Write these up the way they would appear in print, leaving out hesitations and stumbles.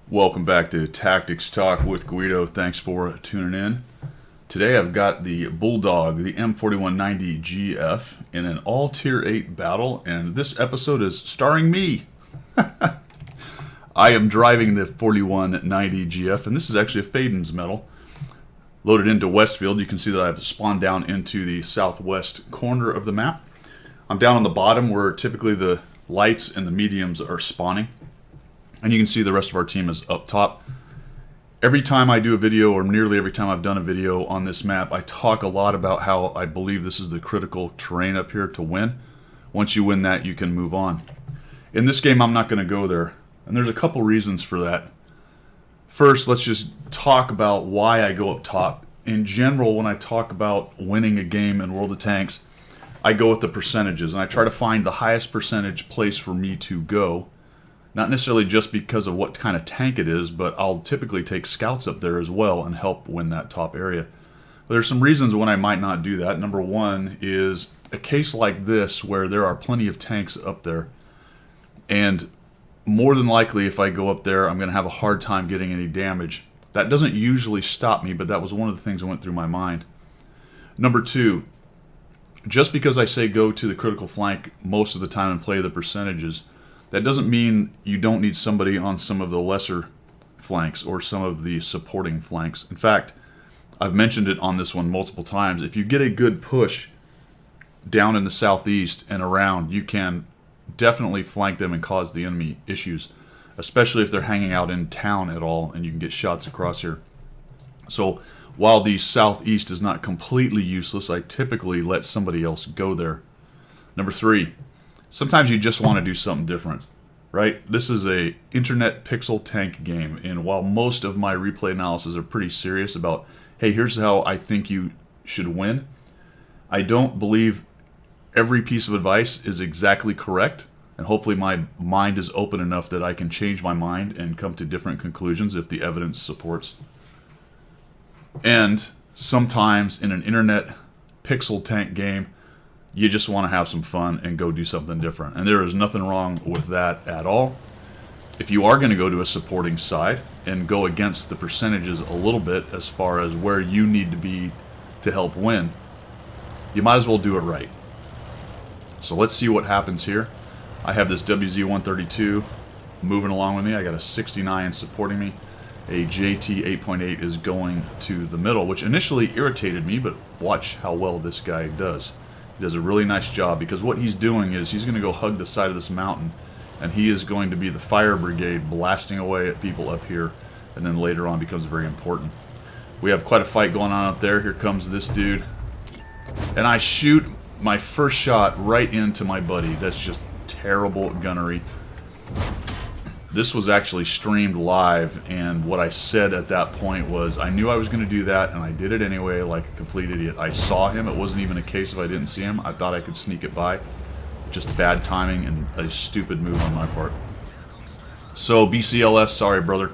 Welcome back to Tactics Talk with Guido. Thanks for tuning in. Today I've got the Bulldog, the M4190 GF, in an all Tier 8 battle, and this episode is starring me. I am driving the 4190 GF, and this is actually a Fadin's medal. Loaded into Westfield, you can see that I've spawned down into the southwest corner of the map. I'm down on the bottom where typically the lights and the mediums are spawning. And you can see the rest of our team is up top. Every time I do a video, or nearly every time I've done a video on this map, I talk a lot about how I believe this is the critical terrain up here to win. Once you win that, you can move on. In this game, I'm not going to go there. And there's a couple reasons for that. First, let's just talk about why I go up top. In general, when I talk about winning a game in World of Tanks, I go with the percentages. And I try to find the highest percentage place for me to go. Not necessarily just because of what kind of tank it is, but I'll typically take scouts up there as well and help win that top area. There's some reasons when I might not do that. Number one is a case like this where there are plenty of tanks up there. And more than likely, if I go up there, I'm going to have a hard time getting any damage. That doesn't usually stop me, but that was one of the things that went through my mind. Number two, just because I say go to the critical flank most of the time and play the percentages, that doesn't mean you don't need somebody on some of the lesser flanks or some of the supporting flanks. In fact, I've mentioned it on this one multiple times. If you get a good push down in the southeast and around, you can definitely flank them and cause the enemy issues, especially if they're hanging out in town at all and you can get shots across here. So while the southeast is not completely useless, I typically let somebody else go there. Number three, sometimes you just want to do something different, right? This is a internet pixel tank game, and while most of my replay analysis are pretty serious about, hey, here's how I think you should win, I don't believe every piece of advice is exactly correct, and hopefully my mind is open enough that I can change my mind and come to different conclusions if the evidence supports. And sometimes in an internet pixel tank game, you just want to have some fun and go do something different. And there is nothing wrong with that at all. If you are going to go to a supporting side and go against the percentages a little bit as far as where you need to be to help win, you might as well do it right. So let's see what happens here. I have this WZ-132 moving along with me. I got a 69 supporting me. A JT 8.8 is going to the middle, which initially irritated me, but watch how well this guy does. He does a really nice job, because what he's doing is he's going to go hug the side of this mountain, and he is going to be the fire brigade blasting away at people up here, and then later on becomes very important. We have quite a fight going on up there. Here comes this dude, and I shoot my first shot right into my buddy. That's just terrible gunnery. This was actually streamed live, and what I said at that point was I knew I was going to do that, and I did it anyway like a complete idiot. I saw him. It wasn't even a case if I didn't see him. I thought I could sneak it by. Just bad timing and a stupid move on my part. So BCLS, sorry brother.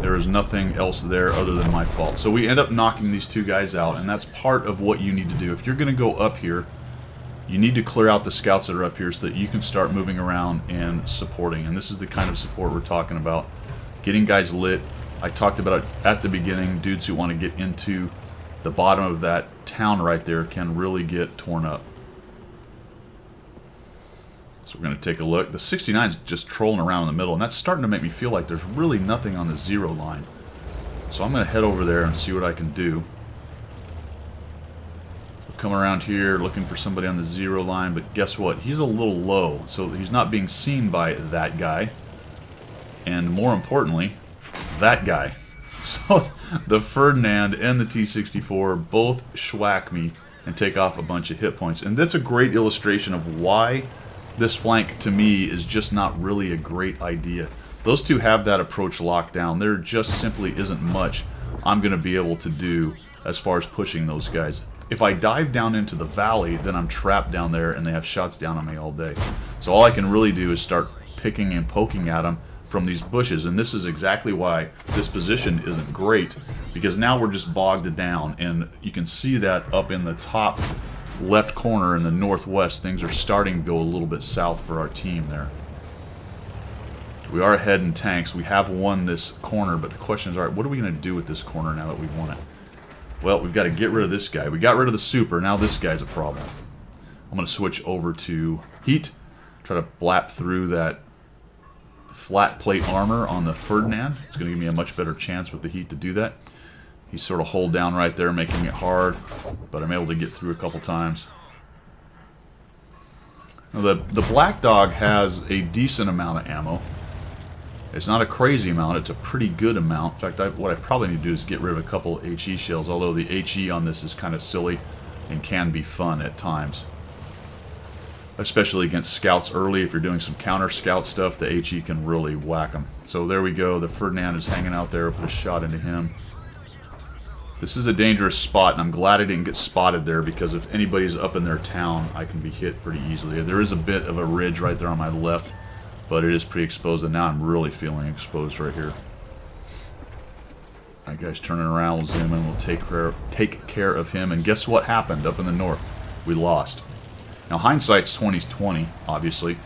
There is nothing else there other than my fault. So we end up knocking these two guys out, and that's part of what you need to do. If you're going to go up here, you need to clear out the scouts that are up here so that you can start moving around and supporting. And this is the kind of support we're talking about. Getting guys lit. I talked about it at the beginning. Dudes who want to get into the bottom of that town right there can really get torn up. So we're going to take a look. The 69 is just trolling around in the middle, and that's starting to make me feel like there's really nothing on the zero line. So I'm going to head over there and see what I can do. Come around here looking for somebody on the zero line, but guess what? He's a little low, so he's not being seen by that guy, and more importantly, that guy. So the Ferdinand and the T-64 both schwack me and take off a bunch of hit points, and that's a great illustration of why this flank to me is just not really a great idea. Those two have that approach locked down. There just simply isn't much I'm going to be able to do as far as pushing those guys. If I dive down into the valley, then I'm trapped down there and they have shots down on me all day. So all I can really do is start picking and poking at them from these bushes, and this is exactly why this position isn't great, because now we're just bogged down, and you can see that up in the top left corner in the northwest, things are starting to go a little bit south for our team there. We are ahead in tanks. We have won this corner, but the question is, all right, what are we going to do with this corner now that we've won it? Well, we've got to get rid of this guy. We got rid of the super. Now this guy's a problem. I'm going to switch over to heat. Try to blap through that flat plate armor on the Ferdinand. It's going to give me a much better chance with the heat to do that. He's sort of hold down right there, making it hard, but I'm able to get through a couple times. Now the Blackdog has a decent amount of ammo. It's not a crazy amount, it's a pretty good amount. In fact, what I probably need to do is get rid of a couple HE shells, although the HE on this is kind of silly and can be fun at times. Especially against scouts early, if you're doing some counter scout stuff, the HE can really whack them. So there we go, the Ferdinand is hanging out there, put a shot into him. This is a dangerous spot, and I'm glad I didn't get spotted there, because if anybody's up in their town, I can be hit pretty easily. There is a bit of a ridge right there on my left, but it is pretty exposed, and now I'm really feeling exposed right here. Alright guys, turning around, we'll zoom in, we'll take care of him, and guess what happened up in the north? We lost. Now hindsight's 20/20, obviously.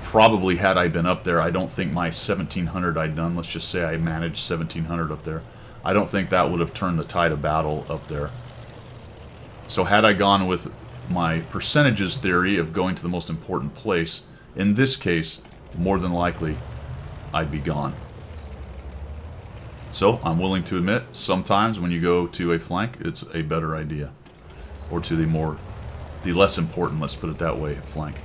Probably had I been up there, I don't think my 1700 I'd done, let's just say I managed 1700 up there. I don't think that would have turned the tide of battle up there. So had I gone with my percentages theory of going to the most important place, in this case, more than likely, I'd be gone. So, I'm willing to admit, sometimes when you go to a flank, it's a better idea. Or to the less important, let's put it that way, flank.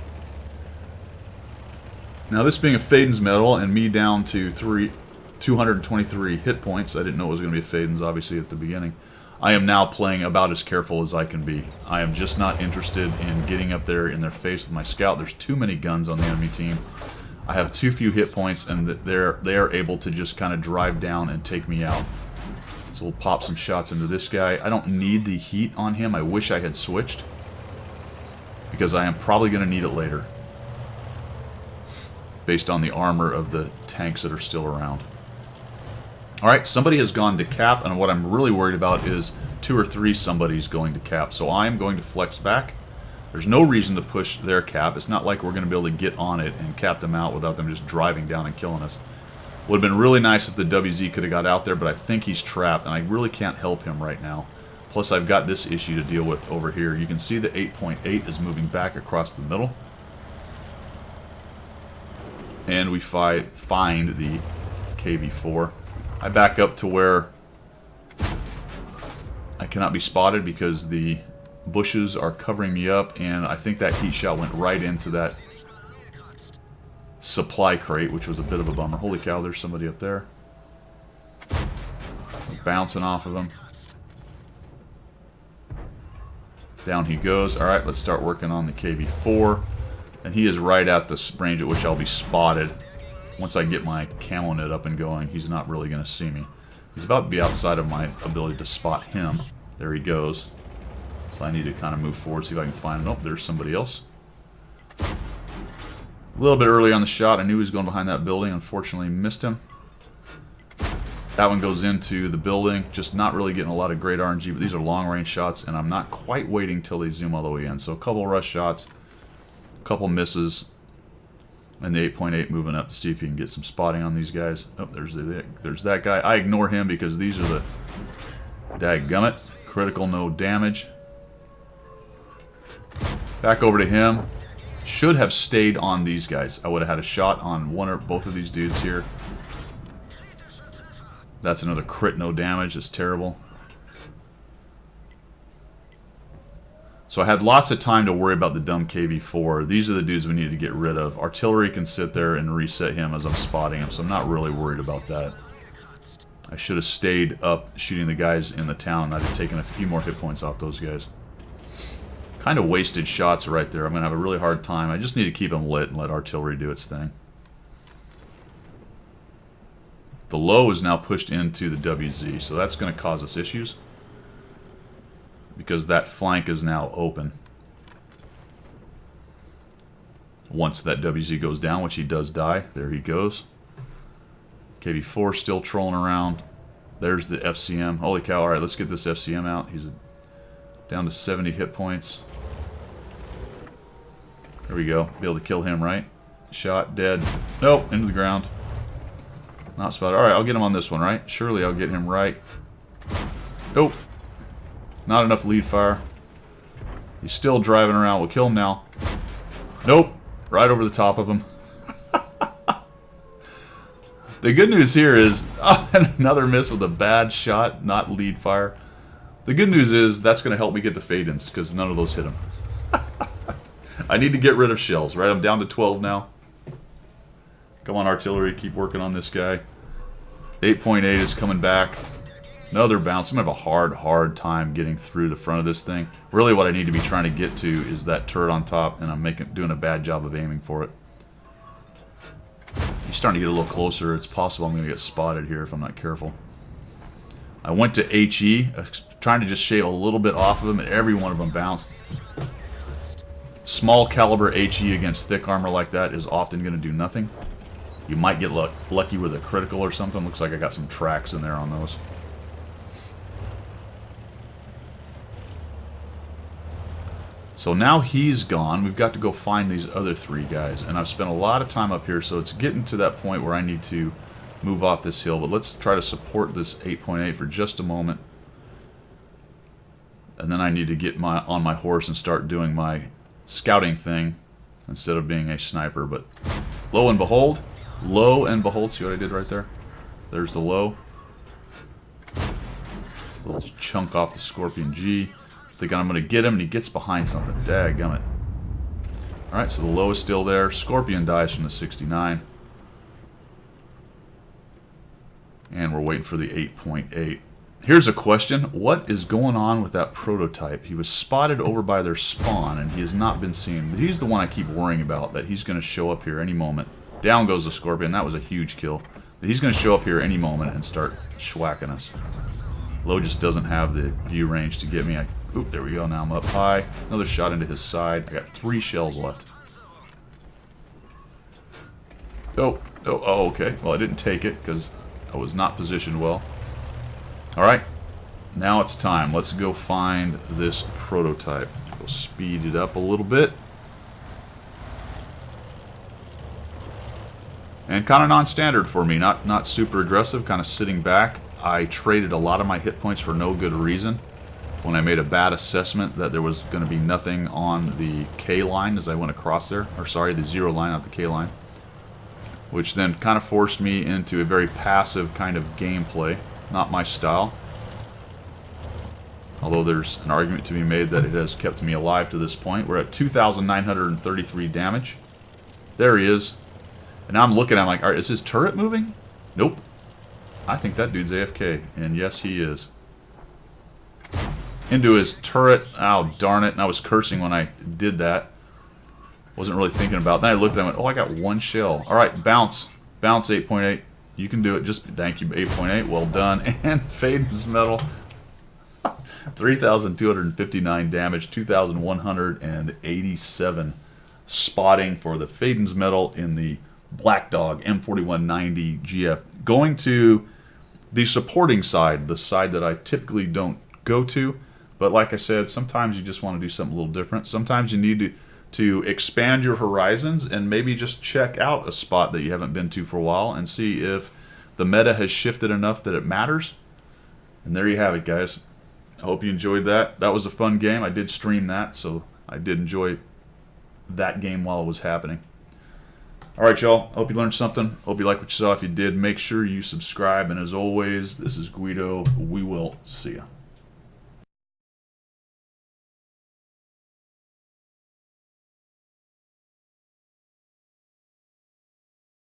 Now this being a Fadin's medal, and me down to 223 hit points, I didn't know it was going to be a Fadin's, obviously, at the beginning. I am now playing about as careful as I can be. I am just not interested in getting up there in their face with my scout. There's too many guns on the enemy team. I have too few hit points, and they are able to just kind of drive down and take me out. So we'll pop some shots into this guy. I don't need the heat on him. I wish I had switched, because I am probably going to need it later, based on the armor of the tanks that are still around. Alright, somebody has gone to cap, and what I'm really worried about is 2 or 3 somebody's going to cap. So I am going to flex back. There's no reason to push their cap. It's not like we're going to be able to get on it and cap them out without them just driving down and killing us. Would have been really nice if the WZ could have got out there, but I think he's trapped, and I really can't help him right now. Plus, I've got this issue to deal with over here. You can see the 8.8 is moving back across the middle. And we find the KV-4. I back up to where I cannot be spotted because the bushes are covering me up, and I think that heat shot went right into that supply crate, which was a bit of a bummer. Holy cow, there's somebody up there. Bouncing off of him. Down he goes. Alright, let's start working on the KV-4. And he is right at the range at which I'll be spotted. Once I get my camo net up and going, he's not really going to see me. He's about to be outside of my ability to spot him. There he goes. So I need to kind of move forward, see if I can find him. Oh, there's somebody else. A little bit early on the shot. I knew he was going behind that building. Unfortunately, missed him. That one goes into the building. Just not really getting a lot of great RNG, but these are long-range shots, and I'm not quite waiting till they zoom all the way in. So a couple rush shots, a couple misses, and the 8.8 moving up to see if he can get some spotting on these guys. Oh, there's that guy. I ignore him because these are the dadgummit. Critical, no damage. Back over to him. Should have stayed on these guys. I would have had a shot on one or both of these dudes here. That's another crit, no damage. It's terrible. So I had lots of time to worry about the dumb KV-4. These are the dudes we need to get rid of. Artillery can sit there and reset him as I'm spotting him, so I'm not really worried about that. I should have stayed up shooting the guys in the town, and I'd have taken a few more hit points off those guys. Kind of wasted shots right there. I'm going to have a really hard time. I just need to keep them lit and let artillery do its thing. The low is now pushed into the WZ, so that's going to cause us issues, because that flank is now open. Once that WZ goes down, which he does die, there he goes. KV-4 still trolling around. There's the FCM. Holy cow, alright, let's get this FCM out. He's down to 70 hit points. There we go. Be able to kill him, right? Shot, dead. Nope, into the ground. Not spotted. Alright, I'll get him on this one, right? Surely I'll get him right. Nope. Not enough lead fire. He's still driving around. We'll kill him now. Nope. Right over the top of him. The good news here is another miss with a bad shot, not lead fire. The good news is that's going to help me get the Fadins because none of those hit him. I need to get rid of shells, right? I'm down to 12 now. Come on, artillery. Keep working on this guy. 8.8 is coming back. Another bounce. I'm going to have a hard time getting through the front of this thing. Really what I need to be trying to get to is that turret on top, and I'm doing a bad job of aiming for it. He's starting to get a little closer. It's possible I'm going to get spotted here if I'm not careful. I went to HE, trying to just shave a little bit off of him, and every one of them bounced. Small caliber HE against thick armor like that is often going to do nothing. You might get lucky with a critical or something. Looks like I got some tracks in there on those. So now he's gone. We've got to go find these other three guys. And I've spent a lot of time up here, so it's getting to that point where I need to move off this hill. But let's try to support this 8.8 for just a moment. And then I need to get on my horse and start doing my scouting thing instead of being a sniper. But lo and behold, see what I did right there? There's the low. Little chunk off the Scorpion G. Thinking I'm going to get him, and he gets behind something. Dadgummit. Alright, so the low is still there. Scorpion dies from the 69. And we're waiting for the 8.8. Here's a question. What is going on with that prototype? He was spotted over by their spawn, and he has not been seen. He's the one I keep worrying about, that he's going to show up here any moment. Down goes the Scorpion. That was a huge kill. But he's going to show up here any moment and start schwacking us. Low just doesn't have the view range to get me. Oop, there we go. Now I'm up high. Another shot into his side. I got 3 shells left. Oh, okay. Well, I didn't take it because I was not positioned well. Alright. Now it's time. Let's go find this prototype. We'll speed it up a little bit. And kind of non-standard for me. Not super aggressive. Kind of sitting back. I traded a lot of my hit points for no good reason. When I made a bad assessment that there was going to be nothing on the K line as I went across there. Or sorry, the 0 line, not the K line. Which then kind of forced me into a very passive kind of gameplay. Not my style. Although there's an argument to be made that it has kept me alive to this point. We're at 2,933 damage. There he is. And now I'm looking at him like, alright, is his turret moving? Nope. I think that dude's AFK. And yes, he is. Into his turret. Oh, darn it. And I was cursing when I did that. Wasn't really thinking about it. Then I looked at him and went, oh, I got 1 shell. Alright, bounce. Bounce 8.8. You can do it. Just thank you, 8.8. Well done. And Fadin's medal. 3,259 damage. 2,187 spotting for the Fadin's medal in the Blackdog M4190 GF. Going to the supporting side, the side that I typically don't go to. But like I said, sometimes you just want to do something a little different. Sometimes you need to expand your horizons and maybe just check out a spot that you haven't been to for a while and see if the meta has shifted enough that it matters. And there you have it, guys. I hope you enjoyed that. That was a fun game. I did stream that, so I did enjoy that game while it was happening. Alright, y'all. Hope you learned something. Hope you liked what you saw. If you did, make sure you subscribe. And as always, this is Guido. We will see ya.